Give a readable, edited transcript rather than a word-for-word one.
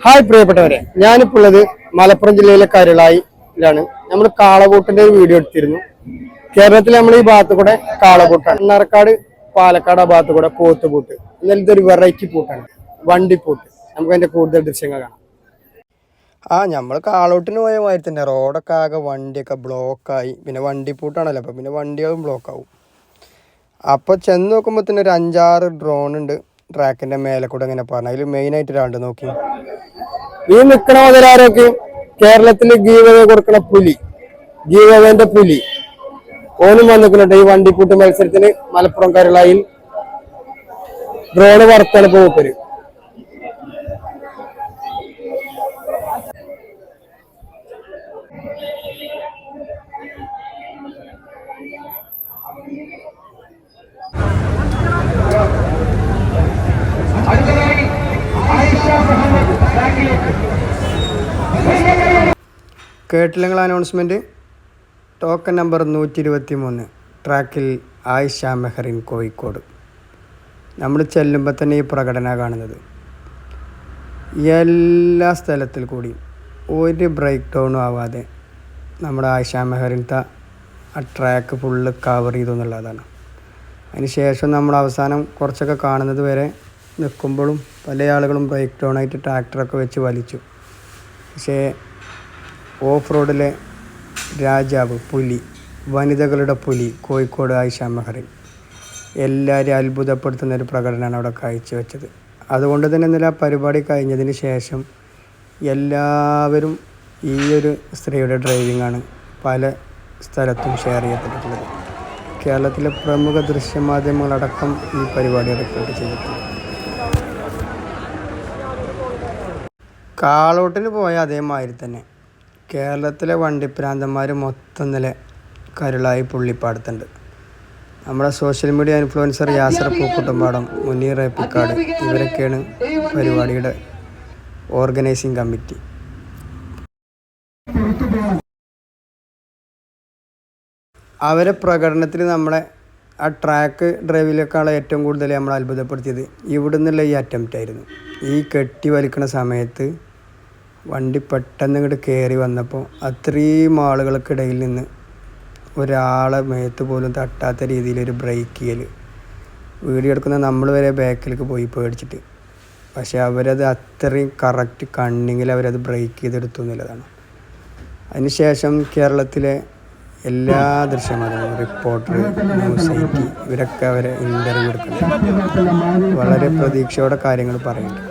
Hi പ്രിയപ്പെട്ടവരെ, ഞാനിപ്പോൾ ഉള്ളത് മലപ്പുറം ജില്ലയിലെ കരുളായിലാണ്. നമ്മൾ കാളകൂട്ടിന്റെ ഒരു വീഡിയോ എടുത്തിരുന്നു. കേരളത്തിൽ നമ്മൾ ഈ ഭാഗത്ത് കൂടെ കാളകൂട്ടാണ്. മണ്ണാർക്കാട്, പാലക്കാട് ആ ഭാഗത്ത് കൂടെ പോത്തുപൂട്ട്. എന്നാലും ഇതൊരു വെറൈറ്റി പൂട്ടാണ്, വണ്ടിപ്പൂട്ട്. നമുക്ക് അതിന്റെ കൂടുതൽ ദൃശ്യങ്ങൾ കാണാം. നമ്മൾ കാളോട്ടിന് പോയ മാതിരി തന്നെ റോഡൊക്കെ ആകെ വണ്ടിയൊക്കെ ബ്ലോക്കായി. പിന്നെ വണ്ടിപ്പൂട്ടാണല്ലോ, അപ്പം പിന്നെ വണ്ടികളും ബ്ലോക്കാവും. അപ്പോൾ ചെന്ന് നോക്കുമ്പോൾ തന്നെ ഒരു 5-6 ഡ്രോൺ ഉണ്ട് ട്രാക്കിന്റെ മേലെ കൂടെ. ഇങ്ങനെ പറഞ്ഞു അതിൽ മെയിനായിട്ട് ഒരാളുണ്ട്. നോക്കി ഈ നിൽക്കണ മുതലാരൊക്കെ കേരളത്തില് ഗീവവേ കൊടുക്കണ പുലി, ഗീവവേന്റെ പുലി ഓനും വന്നിട്ടുണ്ട് ഈ വണ്ടിപ്പൂട്ട് മത്സരത്തിന്. മലപ്പുറം കരുളായിൽ ഡ്രോണ് വറുത്താണ് പോപ്പര്. കേട്ടില്ലെങ്കിൽ അനൗൺസ്മെൻറ്റ്. ടോക്കൺ നമ്പർ 123, ട്രാക്കിൽ ആയിഷ മെഹറിൻ, കോഴിക്കോട്. നമ്മൾ ചെല്ലുമ്പോൾ തന്നെ ഈ പ്രകടന കാണുന്നത്. എല്ലാ സ്ഥലത്തിൽ കൂടി ഒരു ബ്രേക്ക് ഡൗണും ആവാതെ നമ്മുടെ ആയിഷ മെഹറിൻ്റെ ആ ട്രാക്ക് ഫുള്ള് കവർ ചെയ്തു എന്നുള്ളതാണ്. അതിന് ശേഷം നമ്മൾ അവസാനം കുറച്ചൊക്കെ കാണുന്നത് വരെ നിൽക്കുമ്പോഴും പല ആളുകളും ബ്രേക്ക് ഡൗൺ ആയിട്ട് ട്രാക്ടറൊക്കെ വെച്ച് വലിച്ചു. പക്ഷേ ഓഫ് റോഡിലെ രാജാവ്, പുലി, വനിതകളുടെ പുലി കോഴിക്കോട് ആയിഷ മെഹറിൻ എല്ലാവരും അത്ഭുതപ്പെടുത്തുന്നൊരു പ്രകടനമാണ് അവിടെ കാഴ്ചവെച്ചത്. അതുകൊണ്ട് തന്നെ ഇന്നലെ ആ പരിപാടി കഴിഞ്ഞതിന് ശേഷം എല്ലാവരും ഈ ഒരു സ്ത്രീയുടെ ഡ്രൈവിങ്ങാണ് പല സ്ഥലത്തും ഷെയർ ചെയ്യപ്പെട്ടിട്ടുള്ളത്. കേരളത്തിലെ പ്രമുഖ ദൃശ്യമാധ്യമങ്ങളടക്കം ഈ പരിപാടി റിപ്പോർട്ട് ചെയ്തിട്ടുണ്ട്. കാളോട്ടിന് പോയ അതേമാതിരി തന്നെ കേരളത്തിലെ വണ്ടിപ്രാന്തന്മാർ മൊത്തം നില കരുളായി പുള്ളിപ്പാടത്തുണ്ട്. നമ്മുടെ social media influencer Yasar Pookuttampadam, Muneer Eppikkad ഇവരൊക്കെയാണ് പരിപാടിയുടെ ഓർഗനൈസിങ് കമ്മിറ്റി. അവരെ പ്രകടനത്തിൽ നമ്മളെ ആ ട്രാക്ക് ഡ്രൈവിലേക്കാണ് ഏറ്റവും കൂടുതൽ നമ്മൾ അത്ഭുതപ്പെടുത്തിയത് ഇവിടെ നിന്നുള്ള ഈ അറ്റംപ്റ്റ് ആയിരുന്നു. ഈ കെട്ടി വലിക്കുന്ന സമയത്ത് വണ്ടി പെട്ടെന്ന് ഇങ്ങോട്ട് കയറി വന്നപ്പോൾ അത്രയും ആളുകൾക്കിടയിൽ നിന്ന് ഒരാളെ മേത്ത് പോലും തട്ടാത്ത രീതിയിലൊരു ബ്രേക്ക് ചെയ്യൽ. വീഡിയോ എടുക്കുന്ന നമ്മൾ വരെ ബാക്കിലേക്ക് പോയി പേടിച്ചിട്ട്. പക്ഷേ അവരത് അത്രയും കറക്റ്റ് കണ്ണിങ്ങിൽ അവരത് ബ്രേക്ക് ചെയ്തെടുത്തു എന്നുള്ളതാണ്. അതിനുശേഷം കേരളത്തിലെ എല്ലാ ദൃശ്യമാധ്യമങ്ങളും, റിപ്പോർട്ടർ, ന്യൂസ് 80 ഇവരൊക്കെ അവരെ ഇൻ്റർവ്യൂ എടുക്കുന്നത് വളരെ പ്രതീക്ഷയോടെ കാര്യങ്ങൾ പറയുന്നുണ്ട്.